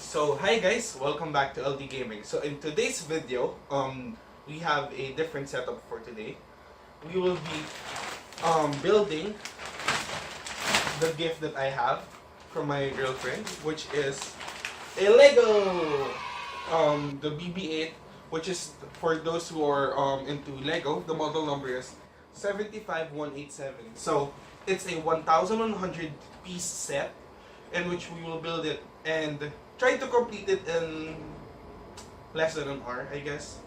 So hi guys, welcome back to LDGaming. So in today's video, we have a different setup for today. We will be building the gift that I have from my girlfriend, which is a Lego, the BB-8, which is for those who are into Lego. The model number is 75187. So it's a 1,100 piece set in which we will build it and try to complete it in less than an hour, I guess,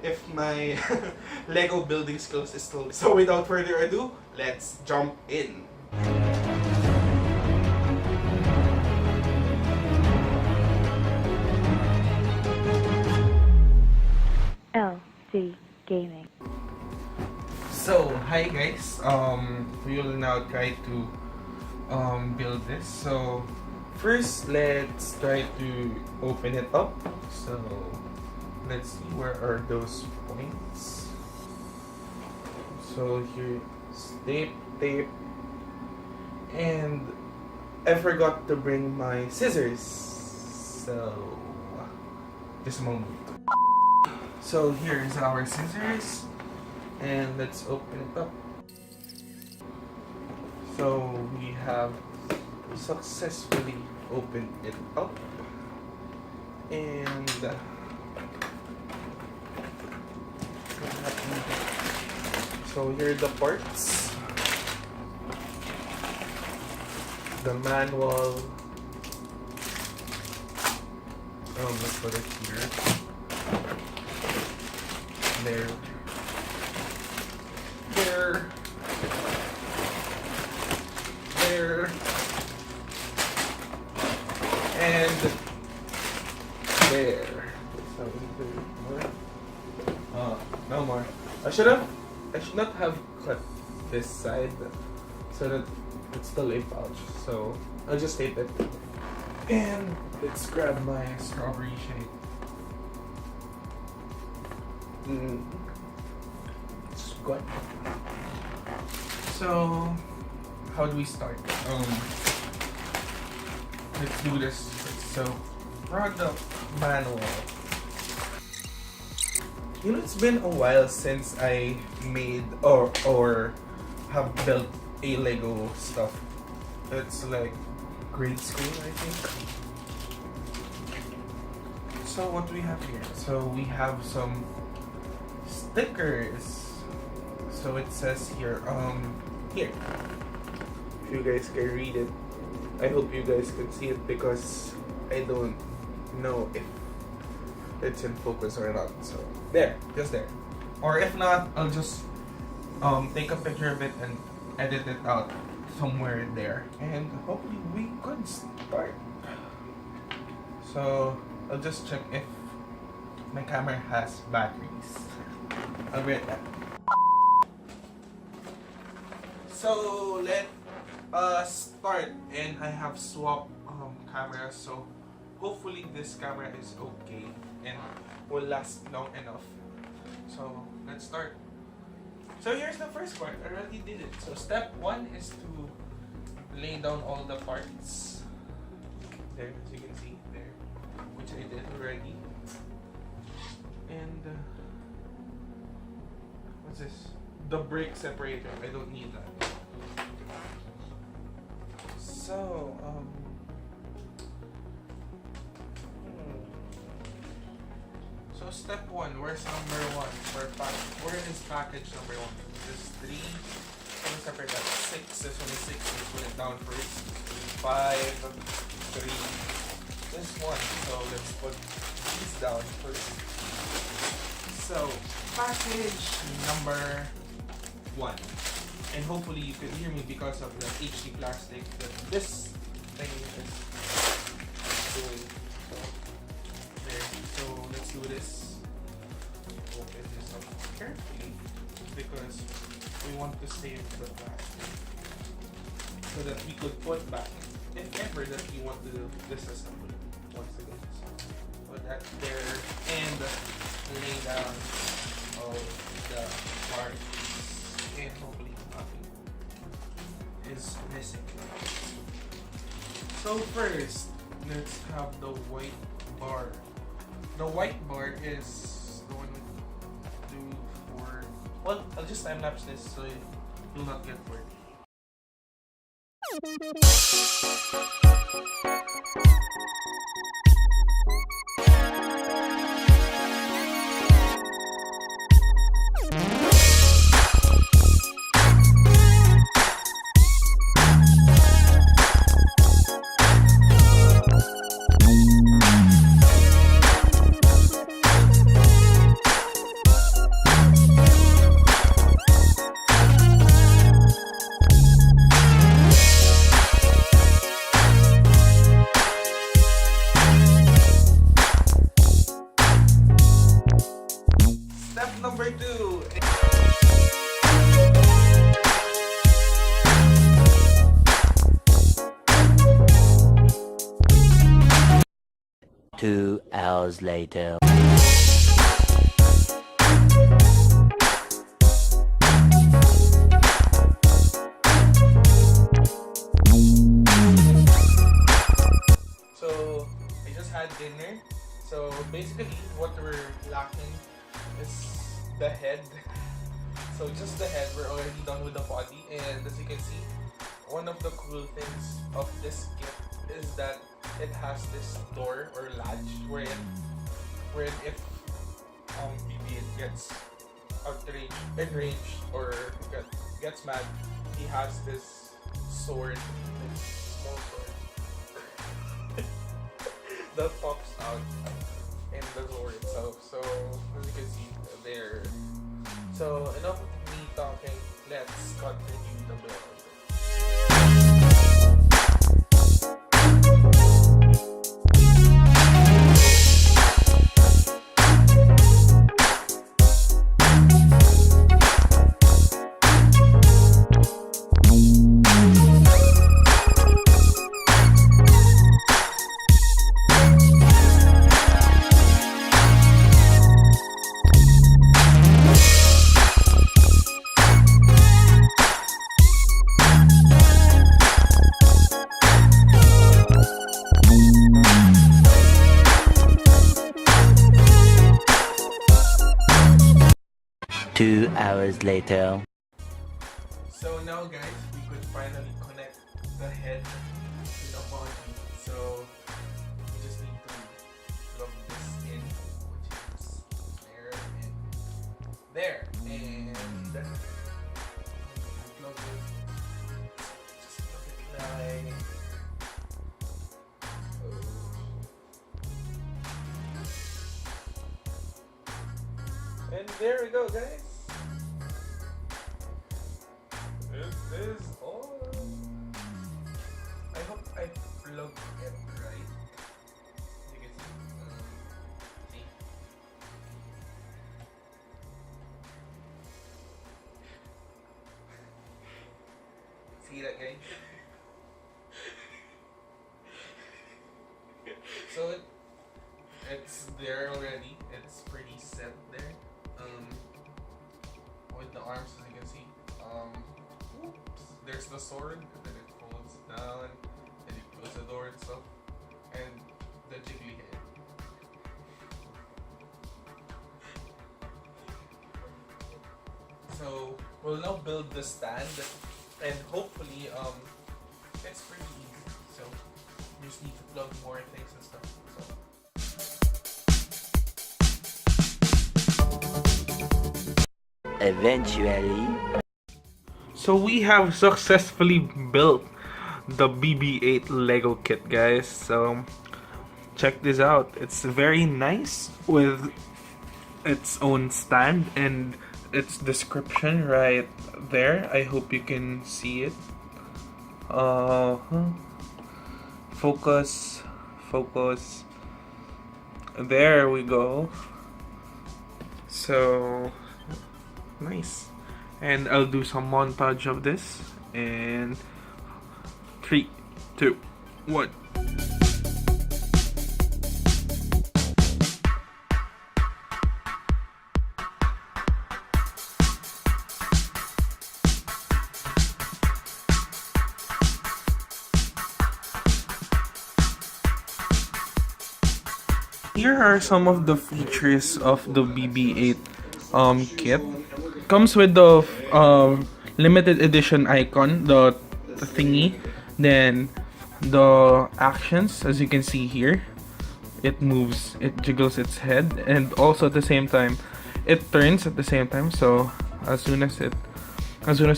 if my Lego building skills is still. So without further ado, let's jump in. LDGaming. So hi guys, we will now try to build this. So first, let's try to open it up. So let's see, where are those points? So here's tape, and I forgot to bring my scissors. So just a moment. So here's our scissors, and let's open it up. So we have successfully opened it up, and so here are the parts, the manual. Let's put it here. There, and there. No more. I should not have cut this side so that it's still a pouch. So I'll just tape it. And let's grab my strawberry shake. It's good. So how do we start? Let's do this. So product manual. You know, it's been a while since I made or have built a Lego stuff. It's like grade school, I think. So what do we have here? So we have some stickers. So it says here, here. If you guys can read it, I hope you guys can see it because I don't know if it's in focus or not. So there, just there. Or if not, I'll just take a picture of it and edit it out somewhere there. And hopefully we could start. So I'll just check if my camera has batteries. I'll be right back. So let us start, and I have swapped cameras, so hopefully this camera is okay and will last long enough. So let's start. So here's the first part. I already did it. So step 1 is to lay down all the parts. There, as you can see there, which I did already. And what's this? The brake separator. I don't need that. So so step 1. Where's number 1? Where is package number 1? This 3. So we separate that. 6. This one is 6. Let's put it down first. 5, 3. This 1. So let's put these down first. So package number 1. And hopefully you can hear me because of the HD plastic that this thing is doing. So there. So let's do this. Open this up carefully because we want to save the plastic so that we could put back if ever that we want to do disassemble once again. So put that there and lay down all the parts, and hopefully nothing is missing. So first, let's have the white bar. The white bar is the one we do for. Well, I'll just time lapse this so you'll not get bored. Step number 2. Two hours later. So I just had dinner. So basically what we're lacking is the head. So just the head, we're already done with the body, and as you can see, one of the cool things of this kit is that it has this door or latch wherein if BB-8 gets enraged or gets mad, he has this sword, this small sword that pops out in the sword itself. So as you can see there. So enough of me talking, let's continue the build. 2 hours later. So now guys, we could finally connect the head to the body. So we just need to plug this in, which is there and there. And plug it, just plug it like and there we go, guys. This is all. I hope I plugged it right. You can see. See that, guys? So it's there already. It's pretty set there. With the arms, as you can see. There's the sword, and then it folds down, and you close the door and stuff, and the jiggly head. So we'll now build the stand, and hopefully it's pretty easy. So you just need to plug more things and stuff. So Eventually. So we have successfully built the BB-8 Lego kit, guys. So check this out. It's very nice with its own stand and its description right there. I hope you can see it. Focus. There we go. So nice. And I'll do some montage of this. And 3, 2, 1. here are some of the features of the BB-8 kit. Comes with the limited edition icon, the thingy, then the actions, as you can see here. It moves, it jiggles its head, and also at the same time it turns at the same time. So as soon as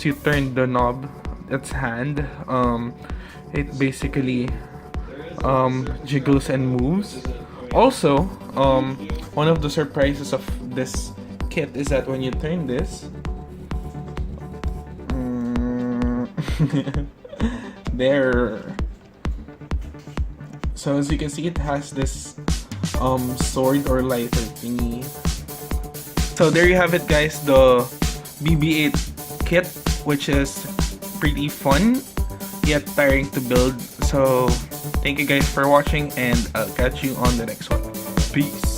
you turn the knob, its hand, it basically jiggles and moves. Also, one of the surprises of this kit is that when you turn this, there. So as you can see, it has this sword or lighter thingy. So there you have it, guys, the BB-8 kit, which is pretty fun yet tiring to build. So thank you guys for watching, and I'll catch you on the next one. Peace.